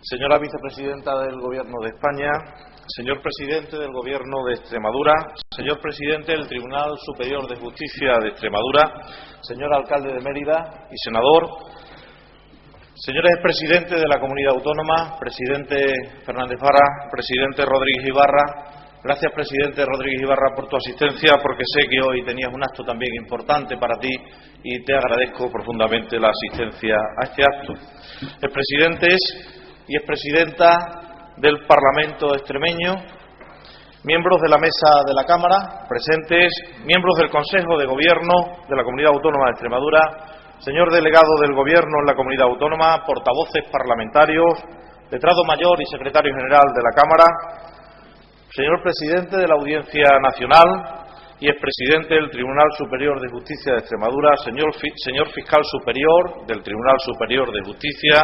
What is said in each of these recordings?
Señora Vicepresidenta del Gobierno de España, señor Presidente del Gobierno de Extremadura, señor Presidente del Tribunal Superior de Justicia de Extremadura, señor Alcalde de Mérida y senador, señores expresidentes de la Comunidad Autónoma, Presidente Fernández Vara, Presidente Rodríguez Ibarra. Gracias, Presidente Rodríguez Ibarra, por tu asistencia, porque sé que hoy tenías un acto también importante para ti y te agradezco profundamente la asistencia a este acto. Expresidentes y expresidenta del Parlamento extremeño, miembros de la mesa de la Cámara, presentes, miembros del Consejo de Gobierno de la Comunidad Autónoma de Extremadura, señor delegado del Gobierno en la Comunidad Autónoma, portavoces parlamentarios, letrado mayor y secretario general de la Cámara, señor presidente de la Audiencia Nacional y expresidente del Tribunal Superior de Justicia de Extremadura, señor fiscal superior del Tribunal Superior de Justicia,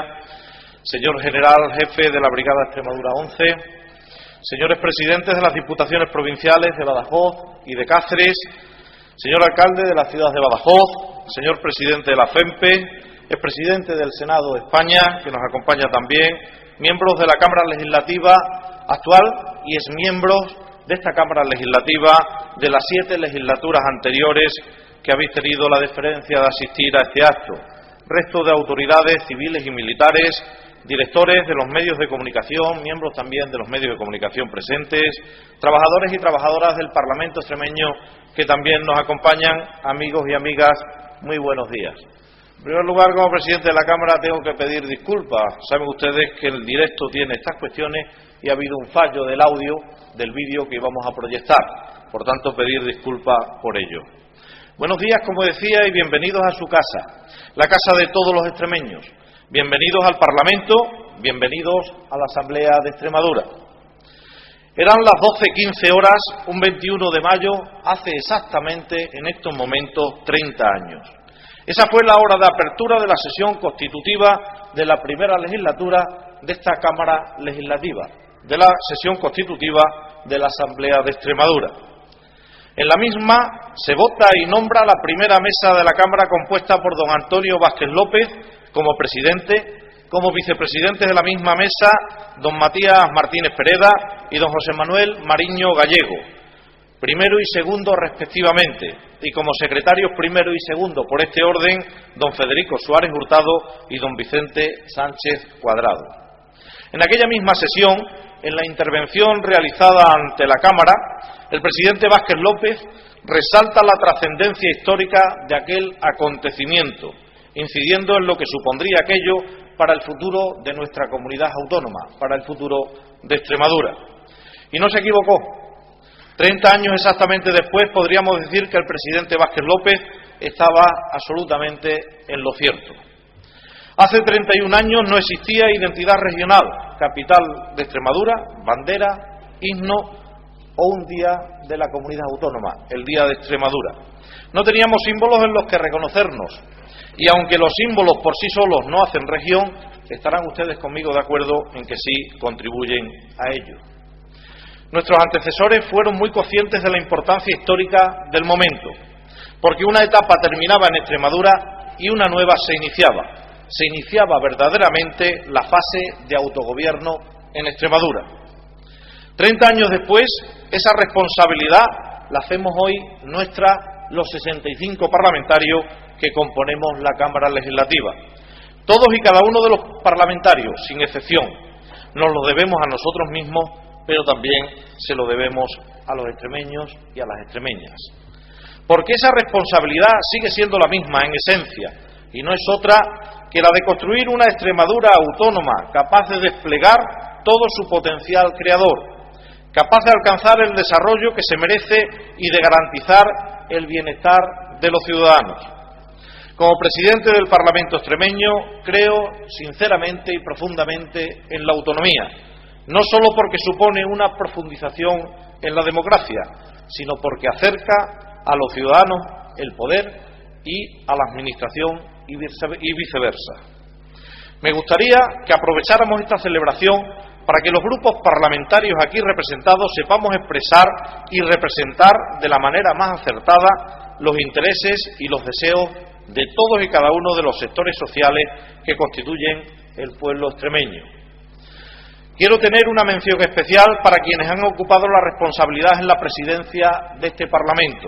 señor general jefe de la Brigada Extremadura 11, señores presidentes de las Diputaciones Provinciales de Badajoz y de Cáceres, señor alcalde de la ciudad de Badajoz, señor presidente de la FEMPE, expresidente del Senado de España, que nos acompaña también, miembros de la Cámara Legislativa actual y exmiembros de esta Cámara Legislativa de las 7 legislaturas anteriores que habéis tenido la deferencia de asistir a este acto, resto de autoridades civiles y militares, directores de los medios de comunicación, miembros también de los medios de comunicación presentes, trabajadores y trabajadoras del Parlamento extremeño que también nos acompañan, amigos y amigas, muy buenos días. En primer lugar, como presidente de la Cámara, tengo que pedir disculpas. Saben ustedes que el directo tiene estas cuestiones y ha habido un fallo del audio del vídeo que íbamos a proyectar. Por tanto, pedir disculpas por ello. Buenos días, como decía, y bienvenidos a su casa, la casa de todos los extremeños. Bienvenidos al Parlamento, bienvenidos a la Asamblea de Extremadura. Eran las 12:15 horas, un 21 de mayo, hace exactamente en estos momentos 30 años. Esa fue la hora de apertura de la sesión constitutiva de la primera legislatura de esta Cámara Legislativa, de la sesión constitutiva de la Asamblea de Extremadura. En la misma se vota y nombra la primera mesa de la Cámara compuesta por don Antonio Vázquez López como presidente, como vicepresidentes de la misma mesa don Matías Martínez Pereda y don José Manuel Mariño Gallego, primero y segundo respectivamente, y como secretarios primero y segundo por este orden don Federico Suárez Hurtado y don Vicente Sánchez Cuadrado. En aquella misma sesión, en la intervención realizada ante la Cámara, el presidente Vázquez López resalta la trascendencia histórica de aquel acontecimiento, incidiendo en lo que supondría aquello para el futuro de nuestra comunidad autónoma, para el futuro de Extremadura. Y no se equivocó. 30 años exactamente después podríamos decir que el presidente Vázquez López estaba absolutamente en lo cierto. Hace 31 años no existía identidad regional, capital de Extremadura, bandera, himno o un día de la comunidad autónoma, el Día de Extremadura. No teníamos símbolos en los que reconocernos. Y aunque los símbolos por sí solos no hacen región, estarán ustedes conmigo de acuerdo en que sí contribuyen a ello. Nuestros antecesores fueron muy conscientes de la importancia histórica del momento, porque una etapa terminaba en Extremadura y una nueva se iniciaba. Se iniciaba verdaderamente la fase de autogobierno en Extremadura. 30 años después, esa responsabilidad la hacemos hoy nuestra los 65 parlamentarios que componemos la Cámara Legislativa. Todos y cada uno de los parlamentarios, sin excepción, nos lo debemos a nosotros mismos, pero también se lo debemos a los extremeños y a las extremeñas. Porque esa responsabilidad sigue siendo la misma en esencia, y no es otra que la de construir una Extremadura autónoma, capaz de desplegar todo su potencial creador, capaz de alcanzar el desarrollo que se merece y de garantizar el bienestar de los ciudadanos. Como presidente del Parlamento extremeño, creo sinceramente y profundamente en la autonomía, no solo porque supone una profundización en la democracia, sino porque acerca a los ciudadanos el poder y a la administración y viceversa. Me gustaría que aprovecháramos esta celebración para que los grupos parlamentarios aquí representados sepamos expresar y representar de la manera más acertada los intereses y los deseos de todos y cada uno de los sectores sociales que constituyen el pueblo extremeño. Quiero tener una mención especial para quienes han ocupado la responsabilidad en la presidencia de este Parlamento: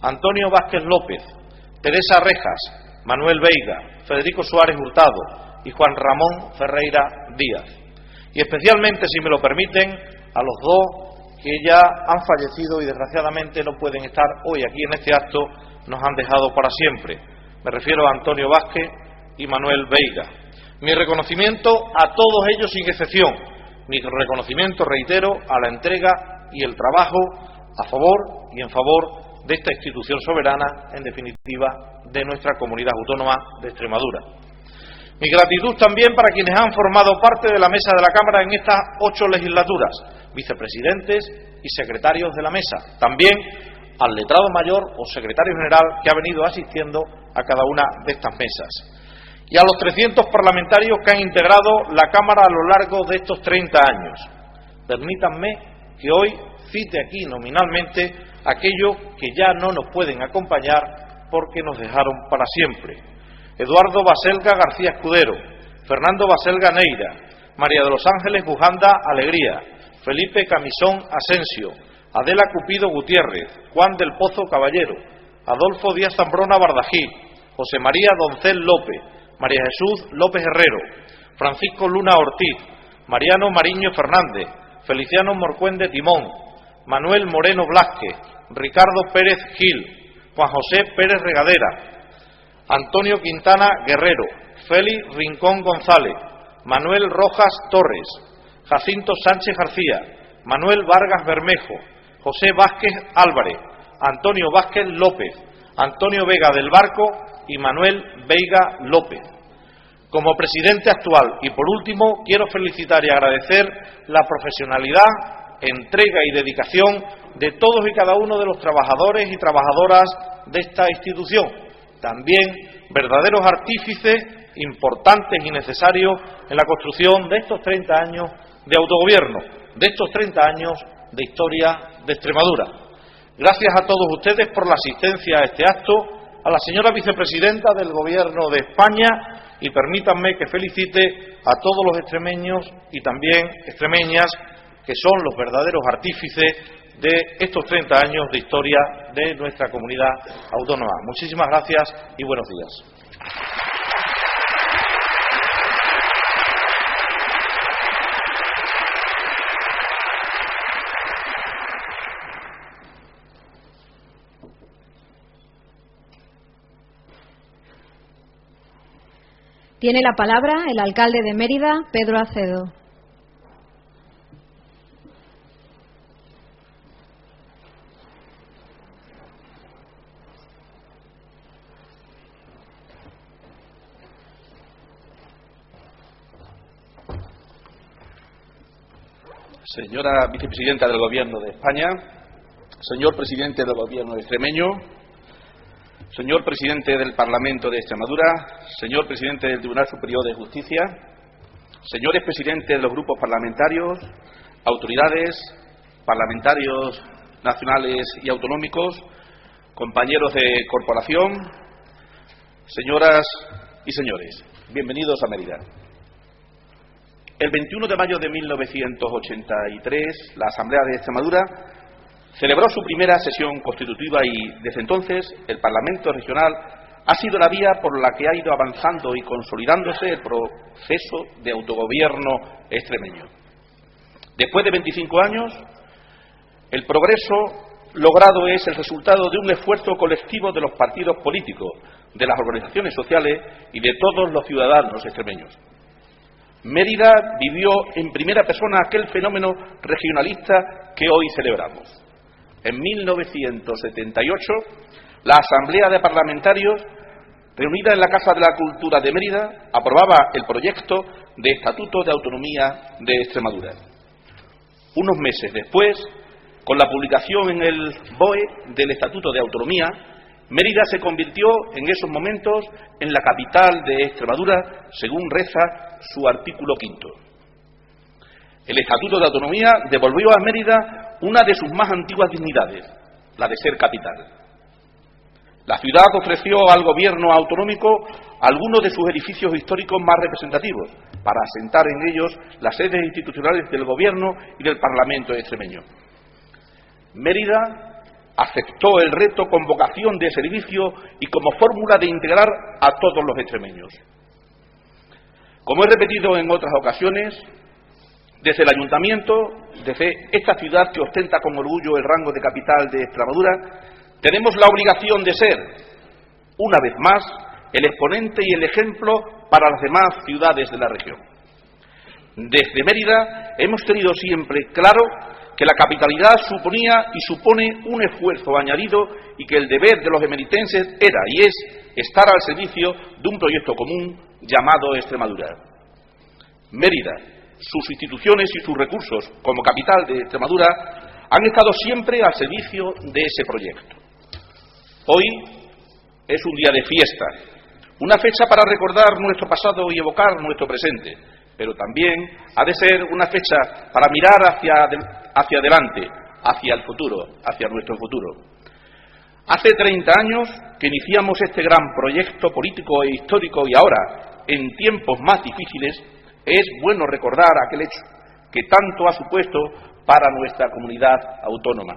Antonio Vázquez López, Teresa Rejas, Manuel Veiga, Federico Suárez Hurtado y Juan Ramón Ferreira Díaz. Y especialmente, si me lo permiten, a los dos que ya han fallecido y desgraciadamente no pueden estar hoy aquí en este acto, nos han dejado para siempre. Me refiero a Antonio Vázquez y Manuel Veiga. Mi reconocimiento a todos ellos sin excepción. Mi reconocimiento, reitero, a la entrega y el trabajo a favor y en favor de esta institución soberana, en definitiva, de nuestra comunidad autónoma de Extremadura. Mi gratitud también para quienes han formado parte de la mesa de la Cámara en estas 8 legislaturas, vicepresidentes y secretarios de la mesa, también al letrado mayor o secretario general que ha venido asistiendo a cada una de estas mesas, y a los 300 parlamentarios que han integrado la Cámara a lo largo de estos 30 años. Permítanme que hoy cite aquí nominalmente aquellos que ya no nos pueden acompañar porque nos dejaron para siempre: Eduardo Baselga García Escudero, Fernando Baselga Neira, María de los Ángeles Bujanda Alegría, Felipe Camisón Asensio, Adela Cupido Gutiérrez, Juan del Pozo Caballero, Adolfo Díaz Zambrona Bardají, José María Doncel López, María Jesús López Herrero, Francisco Luna Ortiz, Mariano Mariño Fernández, Feliciano Morcuende Timón, Manuel Moreno Blázquez, Ricardo Pérez Gil, Juan José Pérez Regadera, Antonio Quintana Guerrero, Félix Rincón González, Manuel Rojas Torres, Jacinto Sánchez García, Manuel Vargas Bermejo, José Vázquez Álvarez, Antonio Vázquez López, Antonio Vega del Barco y Manuel Veiga López. Como presidente actual y por último, quiero felicitar y agradecer la profesionalidad, entrega y dedicación de todos y cada uno de los trabajadores y trabajadoras de esta institución, también verdaderos artífices importantes y necesarios en la construcción de estos 30 años de autogobierno, de estos 30 años de historia de Extremadura. Gracias a todos ustedes por la asistencia a este acto, a la señora vicepresidenta del Gobierno de España, y permítanme que felicite a todos los extremeños y también extremeñas que son los verdaderos artífices de estos 30 años de historia de nuestra comunidad autónoma. Muchísimas gracias y buenos días. Tiene la palabra el alcalde de Mérida, Pedro Acedo. Señora vicepresidenta del Gobierno de España, señor presidente del Gobierno extremeño, señor presidente del Parlamento de Extremadura, señor presidente del Tribunal Superior de Justicia, señores presidentes de los grupos parlamentarios, autoridades, parlamentarios nacionales y autonómicos, compañeros de corporación, señoras y señores, bienvenidos a Mérida. El 21 de mayo de 1983, la Asamblea de Extremadura celebró su primera sesión constitutiva y, desde entonces, el Parlamento Regional ha sido la vía por la que ha ido avanzando y consolidándose el proceso de autogobierno extremeño. Después de 25 años, el progreso logrado es el resultado de un esfuerzo colectivo de los partidos políticos, de las organizaciones sociales y de todos los ciudadanos extremeños. Mérida vivió en primera persona aquel fenómeno regionalista que hoy celebramos. En 1978, la Asamblea de Parlamentarios, reunida en la Casa de la Cultura de Mérida, aprobaba el proyecto de Estatuto de Autonomía de Extremadura. Unos meses después, con la publicación en el BOE del Estatuto de Autonomía, Mérida se convirtió en esos momentos en la capital de Extremadura, según reza su artículo 5. El Estatuto de Autonomía devolvió a Mérida una de sus más antiguas dignidades, la de ser capital. La ciudad ofreció al gobierno autonómico algunos de sus edificios históricos más representativos, para asentar en ellos las sedes institucionales del gobierno y del Parlamento extremeño. Mérida aceptó el reto con vocación de servicio y como fórmula de integrar a todos los extremeños. Como he repetido en otras ocasiones, desde el Ayuntamiento, desde esta ciudad que ostenta con orgullo el rango de capital de Extremadura, tenemos la obligación de ser, una vez más, el exponente y el ejemplo para las demás ciudades de la región. Desde Mérida hemos tenido siempre claro que la capitalidad suponía y supone un esfuerzo añadido y que el deber de los emeritenses era y es estar al servicio de un proyecto común llamado Extremadura. Mérida, sus instituciones y sus recursos como capital de Extremadura han estado siempre al servicio de ese proyecto. Hoy es un día de fiesta, una fecha para recordar nuestro pasado y evocar nuestro presente, pero también ha de ser una fecha para mirar hacia adelante, hacia el futuro, hacia nuestro futuro. Hace 30 años que iniciamos este gran proyecto político e histórico y ahora, en tiempos más difíciles, es bueno recordar aquel hecho que tanto ha supuesto para nuestra comunidad autónoma.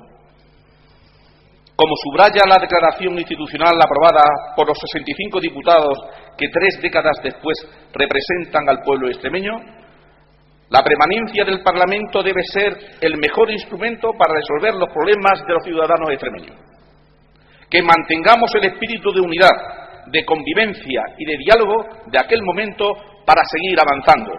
Como subraya la declaración institucional aprobada por los 65 diputados que 3 décadas después representan al pueblo extremeño, la permanencia del Parlamento debe ser el mejor instrumento para resolver los problemas de los ciudadanos extremeños. Que mantengamos el espíritu de unidad, de convivencia y de diálogo de aquel momento para seguir avanzando.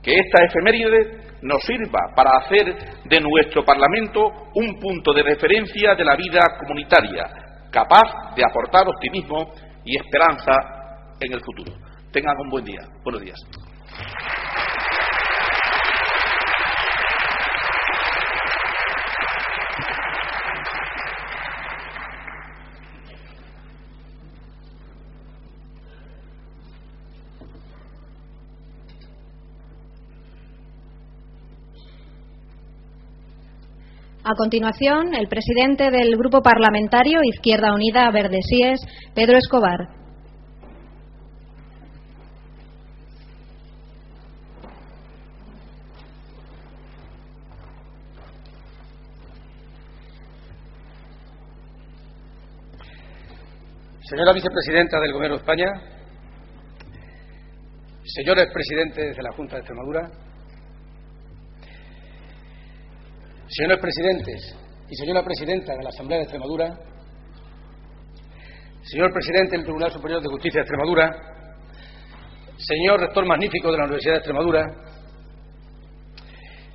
Que esta efeméride nos sirva para hacer de nuestro Parlamento un punto de referencia de la vida comunitaria, capaz de aportar optimismo y esperanza en el futuro. Tengan un buen día. Buenos días. A continuación, el presidente del Grupo Parlamentario Izquierda Unida Verdesíes, Pedro Escobar. Señora vicepresidenta del Gobierno de España, señores presidentes de la Junta de Extremadura, señores presidentes y señora presidenta de la Asamblea de Extremadura, señor presidente del Tribunal Superior de Justicia de Extremadura, señor rector magnífico de la Universidad de Extremadura,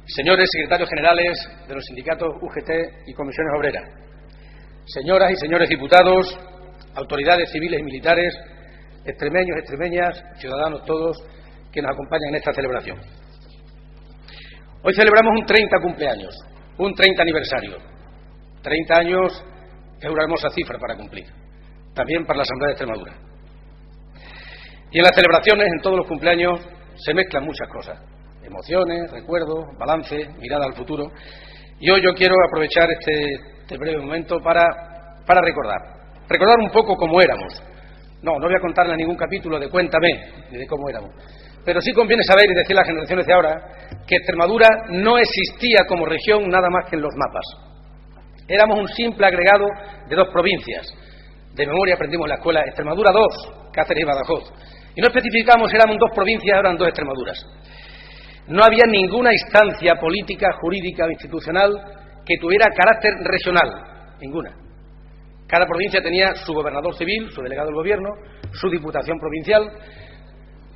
señores secretarios generales de los sindicatos UGT y comisiones obreras, señoras y señores diputados, autoridades civiles y militares, extremeños, extremeñas, ciudadanos todos que nos acompañan en esta celebración. Hoy celebramos un 30 cumpleaños, un 30 aniversario. 30 años es una hermosa cifra para cumplir, también para la Asamblea de Extremadura. Y en las celebraciones, en todos los cumpleaños, se mezclan muchas cosas: emociones, recuerdos, balance, mirada al futuro. Y hoy yo quiero aprovechar este breve momento para recordar un poco cómo éramos. No voy a contarle ningún capítulo de Cuéntame, ni de cómo éramos. Pero sí conviene saber y decir a las generaciones de ahora que Extremadura no existía como región nada más que en los mapas. Éramos un simple agregado de 2 provincias. De memoria aprendimos en la escuela Extremadura 2, Cáceres y Badajoz. Y no especificamos si éramos 2 provincias, eran 2 Extremaduras. No había ninguna instancia política, jurídica o institucional que tuviera carácter regional. Ninguna. Cada provincia tenía su gobernador civil, su delegado del gobierno, su diputación provincial.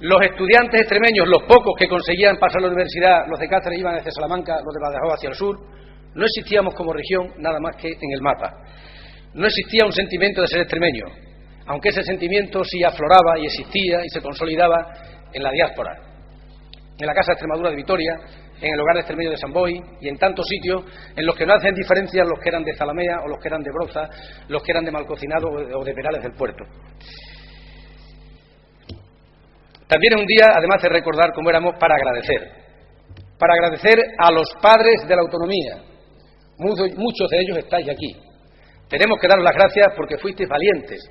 Los estudiantes extremeños, los pocos que conseguían pasar a la universidad, los de Cáceres iban hacia Salamanca, los de Badajoz hacia el sur. No existíamos como región nada más que en el mapa. No existía un sentimiento de ser extremeño, aunque ese sentimiento sí afloraba y existía y se consolidaba en la diáspora, en la Casa de Extremadura de Vitoria, en el hogar extremeño de San Boi y en tantos sitios en los que no hacen diferencia los que eran de Zalamea o los que eran de Broza, los que eran de Malcocinado o de Perales del Puerto. También es un día, además de recordar cómo éramos, para agradecer a los padres de la autonomía. Muchos de ellos estáis aquí. Tenemos que daros las gracias porque fuisteis valientes,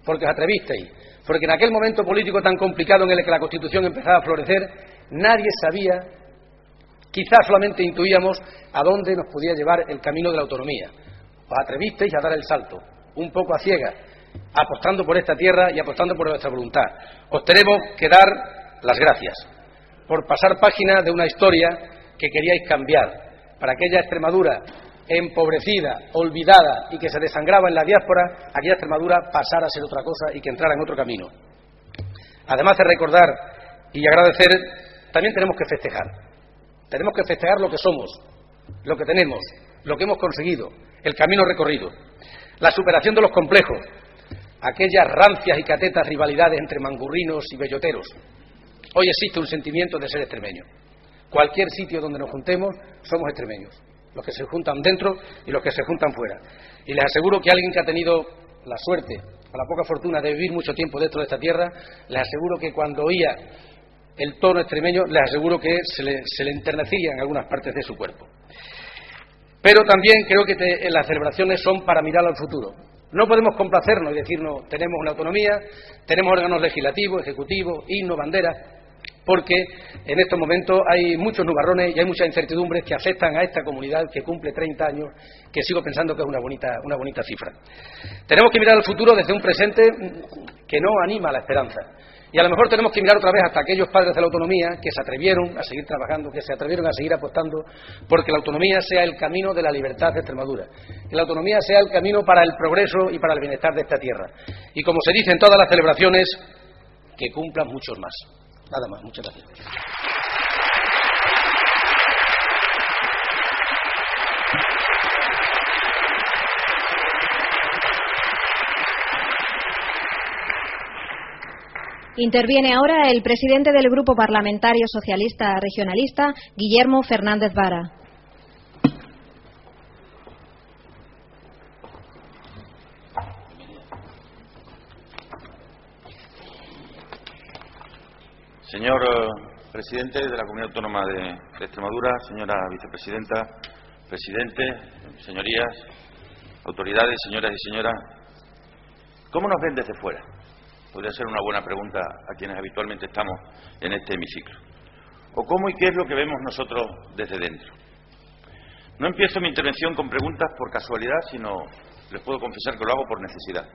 porque os atrevisteis, porque en aquel momento político tan complicado en el que la Constitución empezaba a florecer, nadie sabía, quizás solamente intuíamos a dónde nos podía llevar el camino de la autonomía. Os atrevisteis a dar el salto, un poco a ciegas, apostando por esta tierra y apostando por nuestra voluntad. Os tenemos que dar las gracias por pasar página de una historia que queríais cambiar, para aquella Extremadura empobrecida, olvidada y que se desangraba en la diáspora, aquella Extremadura pasara a ser otra cosa y que entrara en otro camino. Además de recordar y agradecer, también tenemos que festejar. Tenemos que festejar lo que somos, lo que tenemos, lo que hemos conseguido, el camino recorrido, la superación de los complejos, aquellas rancias y catetas rivalidades entre mangurrinos y belloteros. Hoy existe un sentimiento de ser extremeño. Cualquier sitio donde nos juntemos, somos extremeños. Los que se juntan dentro y los que se juntan fuera. Y les aseguro que alguien que ha tenido la suerte o la poca fortuna de vivir mucho tiempo dentro de esta tierra, les aseguro que cuando oía el tono extremeño, les aseguro que se le enternecía en algunas partes de su cuerpo. Pero también creo que las celebraciones son para mirar al futuro. No podemos complacernos y decirnos tenemos una autonomía, tenemos órganos legislativos, ejecutivos, himno, bandera, porque en estos momentos hay muchos nubarrones y hay muchas incertidumbres que afectan a esta comunidad que cumple 30 años, que sigo pensando que es una bonita cifra. Tenemos que mirar al futuro desde un presente que no anima a la esperanza. Y a lo mejor tenemos que mirar otra vez hasta aquellos padres de la autonomía que se atrevieron a seguir trabajando, que se atrevieron a seguir apostando porque la autonomía sea el camino de la libertad de Extremadura, que la autonomía sea el camino para el progreso y para el bienestar de esta tierra. Y como se dice en todas las celebraciones, que cumplan muchos más. Nada más, muchas gracias. Interviene ahora el presidente del Grupo Parlamentario Socialista Regionalista, Guillermo Fernández Vara. Señor presidente de la Comunidad Autónoma de Extremadura, señora vicepresidenta, presidente, señorías, autoridades, señoras y señoras, ¿cómo nos ven desde fuera? Podría ser una buena pregunta a quienes habitualmente estamos en este hemiciclo. ¿O cómo y qué es lo que vemos nosotros desde dentro? No empiezo mi intervención con preguntas por casualidad, sino les puedo confesar que lo hago por necesidad.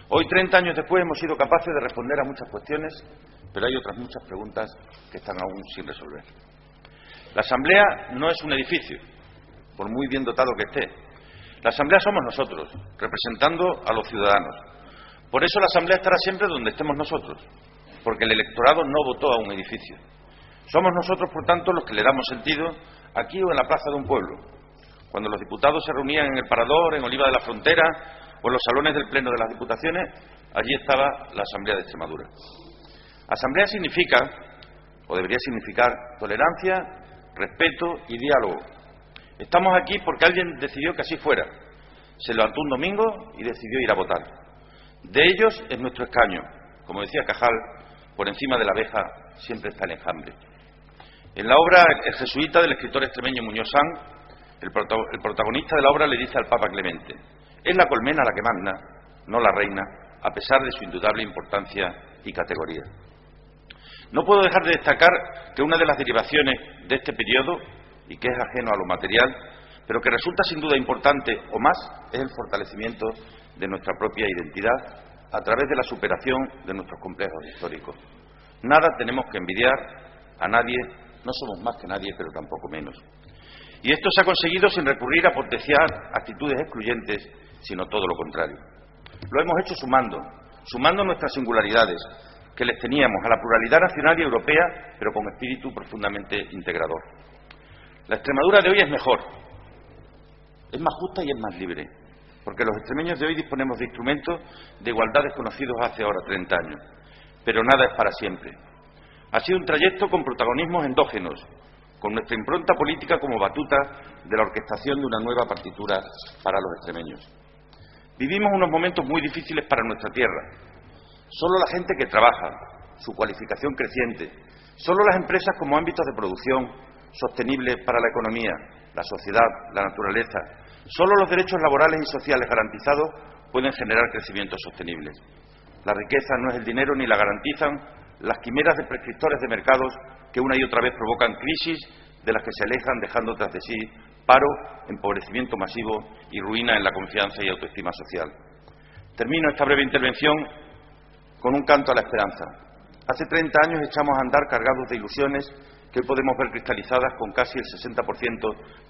Hoy, 30 años después, hemos sido capaces de responder a muchas cuestiones, pero hay otras muchas preguntas que están aún sin resolver. La Asamblea no es un edificio, por muy bien dotado que esté. La Asamblea somos nosotros, representando a los ciudadanos. Por eso la Asamblea estará siempre donde estemos nosotros, porque el electorado no votó a un edificio. Somos nosotros, por tanto, los que le damos sentido aquí o en la plaza de un pueblo. Cuando los diputados se reunían en el Parador, en Oliva de la Frontera o en los salones del Pleno de las Diputaciones, allí estaba la Asamblea de Extremadura. Asamblea significa, o debería significar, tolerancia, respeto y diálogo. Estamos aquí porque alguien decidió que así fuera. Se levantó un domingo y decidió ir a votar. De ellos es nuestro escaño. Como decía Cajal, por encima de la abeja siempre está el enjambre. En la obra El jesuita del escritor extremeño Muñoz Sanz, el protagonista de la obra le dice al Papa Clemente: es la colmena la que manda, no la reina, a pesar de su indudable importancia y categoría. No puedo dejar de destacar que una de las derivaciones de este periodo, y que es ajeno a lo material, pero que resulta sin duda importante o más, es el fortalecimiento de nuestra propia identidad a través de la superación de nuestros complejos históricos. Nada tenemos que envidiar a nadie, no somos más que nadie, pero tampoco menos. Y esto se ha conseguido sin recurrir a potenciar actitudes excluyentes, sino todo lo contrario. Lo hemos hecho sumando nuestras singularidades, que les teníamos a la pluralidad nacional y europea, pero con espíritu profundamente integrador. La Extremadura de hoy es mejor, es más justa y es más libre, porque los extremeños de hoy disponemos de instrumentos de igualdad desconocidos hace ahora 30 años. Pero nada es para siempre. Ha sido un trayecto con protagonismos endógenos, con nuestra impronta política como batuta de la orquestación de una nueva partitura para los extremeños. Vivimos unos momentos muy difíciles para nuestra tierra. Solo la gente que trabaja, su cualificación creciente, solo las empresas como ámbitos de producción sostenible para la economía, la sociedad, la naturaleza, Solo los derechos laborales y sociales garantizados pueden generar crecimiento sostenible. La riqueza no es el dinero ni la garantizan las quimeras de prescriptores de mercados que una y otra vez provocan crisis de las que se alejan dejando tras de sí paro, empobrecimiento masivo y ruina en la confianza y autoestima social. Termino esta breve intervención con un canto a la esperanza. Hace 30 años echamos a andar cargados de ilusiones que hoy podemos ver cristalizadas con casi el 60%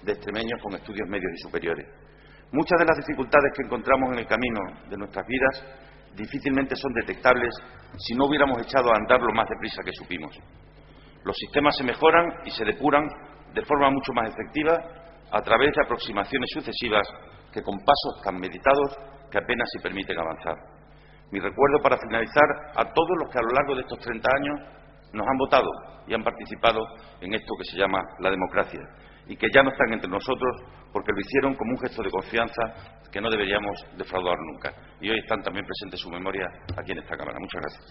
de extremeños con estudios medios y superiores. Muchas de las dificultades que encontramos en el camino de nuestras vidas difícilmente son detectables si no hubiéramos echado a andar lo más deprisa que supimos. Los sistemas se mejoran y se depuran de forma mucho más efectiva a través de aproximaciones sucesivas que con pasos tan meditados que apenas se permiten avanzar. Mi recuerdo para finalizar a todos los que a lo largo de estos 30 años nos han votado y han participado en esto que se llama la democracia y que ya no están entre nosotros porque lo hicieron como un gesto de confianza que no deberíamos defraudar nunca. Y hoy están también presentes su memoria aquí en esta Cámara. Muchas gracias.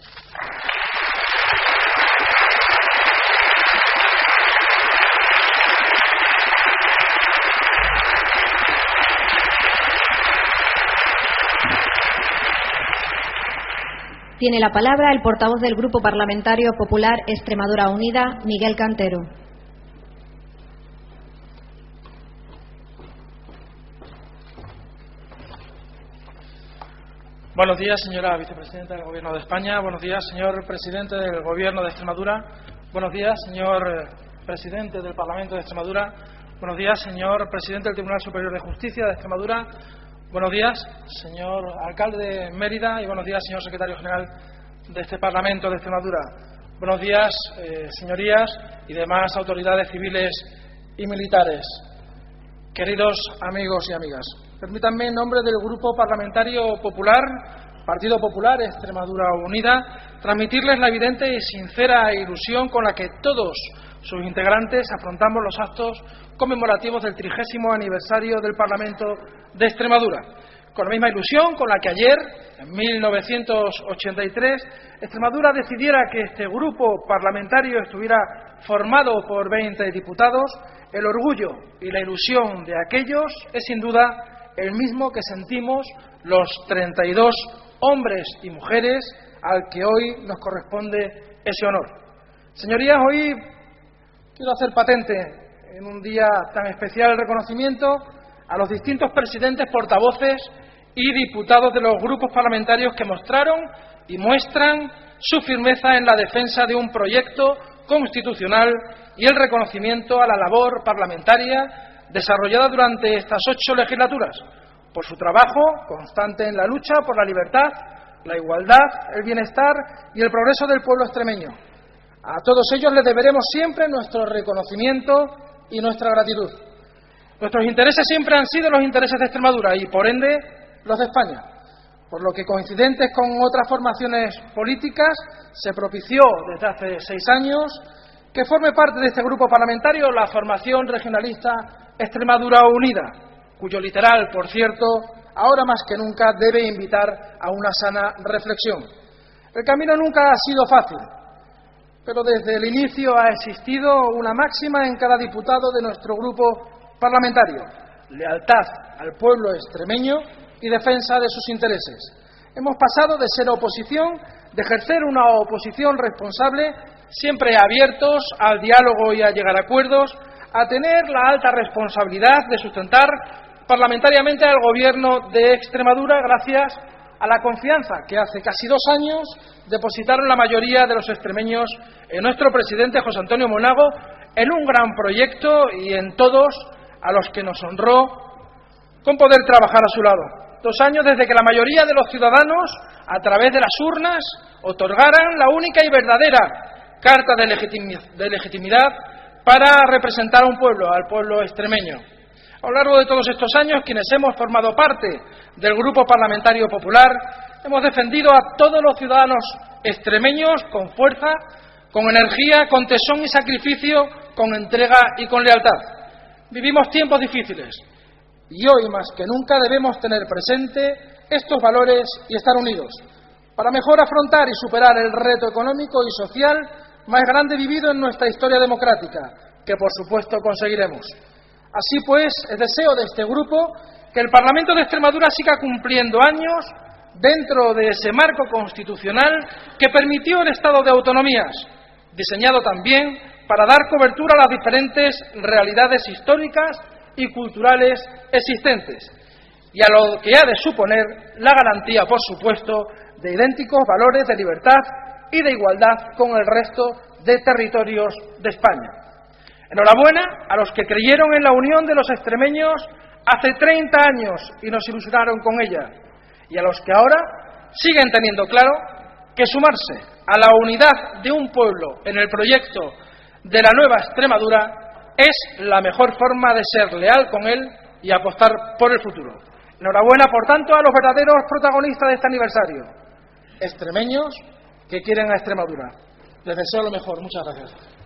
Tiene la palabra el portavoz del Grupo Parlamentario Popular Extremadura Unida, Miguel Cantero. Buenos días, señora vicepresidenta del Gobierno de España. Buenos días, señor presidente del Gobierno de Extremadura. Buenos días, señor presidente del Parlamento de Extremadura. Buenos días, señor presidente del Tribunal Superior de Justicia de Extremadura. Buenos días, señor alcalde de Mérida, y buenos días, señor secretario general de este Parlamento de Extremadura. Buenos días, señorías y demás autoridades civiles y militares. Queridos amigos y amigas, permítanme en nombre del Grupo Parlamentario Popular, Partido Popular Extremadura Unida, transmitirles la evidente y sincera ilusión con la que todos sus integrantes afrontamos los actos conmemorativos del 30º aniversario del Parlamento de Extremadura. Con la misma ilusión con la que ayer, en 1983, Extremadura decidiera que este grupo parlamentario estuviera formado por 20 diputados, el orgullo y la ilusión de aquellos es sin duda el mismo que sentimos los 32 hombres y mujeres al que hoy nos corresponde ese honor. Señorías, hoy quiero hacer patente, en un día tan especial, el reconocimiento a los distintos presidentes, portavoces y diputados de los grupos parlamentarios que mostraron y muestran su firmeza en la defensa de un proyecto constitucional y el reconocimiento a la labor parlamentaria desarrollada durante estas 8 legislaturas, por su trabajo constante en la lucha por la libertad, la igualdad, el bienestar y el progreso del pueblo extremeño. A todos ellos les deberemos siempre nuestro reconocimiento y nuestra gratitud. Nuestros intereses siempre han sido los intereses de Extremadura y, por ende, los de España, por lo que, coincidentes con otras formaciones políticas, se propició desde hace 6 años que forme parte de este grupo parlamentario la formación regionalista Extremadura Unida, cuyo literal, por cierto, ahora más que nunca debe invitar a una sana reflexión. El camino nunca ha sido fácil, pero desde el inicio ha existido una máxima en cada diputado de nuestro grupo parlamentario: lealtad al pueblo extremeño y defensa de sus intereses. Hemos pasado de ser oposición, de ejercer una oposición responsable, siempre abiertos al diálogo y a llegar a acuerdos, a tener la alta responsabilidad de sustentar parlamentariamente al Gobierno de Extremadura gracias a la confianza que hace casi 2 años depositaron la mayoría de los extremeños en nuestro presidente José Antonio Monago, en un gran proyecto y en todos a los que nos honró con poder trabajar a su lado. 2 años desde que la mayoría de los ciudadanos, a través de las urnas, otorgaran la única y verdadera carta de legitimidad para representar a un pueblo, al pueblo extremeño. A lo largo de todos estos años, quienes hemos formado parte del Grupo Parlamentario Popular, hemos defendido a todos los ciudadanos extremeños con fuerza, con energía, con tesón y sacrificio, con entrega y con lealtad. Vivimos tiempos difíciles y hoy más que nunca debemos tener presente estos valores y estar unidos para mejor afrontar y superar el reto económico y social más grande vivido en nuestra historia democrática, que por supuesto conseguiremos. Así pues, es deseo de este grupo que el Parlamento de Extremadura siga cumpliendo años dentro de ese marco constitucional que permitió el Estado de Autonomías, diseñado también para dar cobertura a las diferentes realidades históricas y culturales existentes, y a lo que ha de suponer la garantía, por supuesto, de idénticos valores de libertad y de igualdad con el resto de territorios de España. Enhorabuena a los que creyeron en la unión de los extremeños hace 30 años y nos ilusionaron con ella, y a los que ahora siguen teniendo claro que sumarse a la unidad de un pueblo en el proyecto de la nueva Extremadura es la mejor forma de ser leal con él y apostar por el futuro. Enhorabuena, por tanto, a los verdaderos protagonistas de este aniversario, extremeños que quieren a Extremadura. Les deseo lo mejor. Muchas gracias.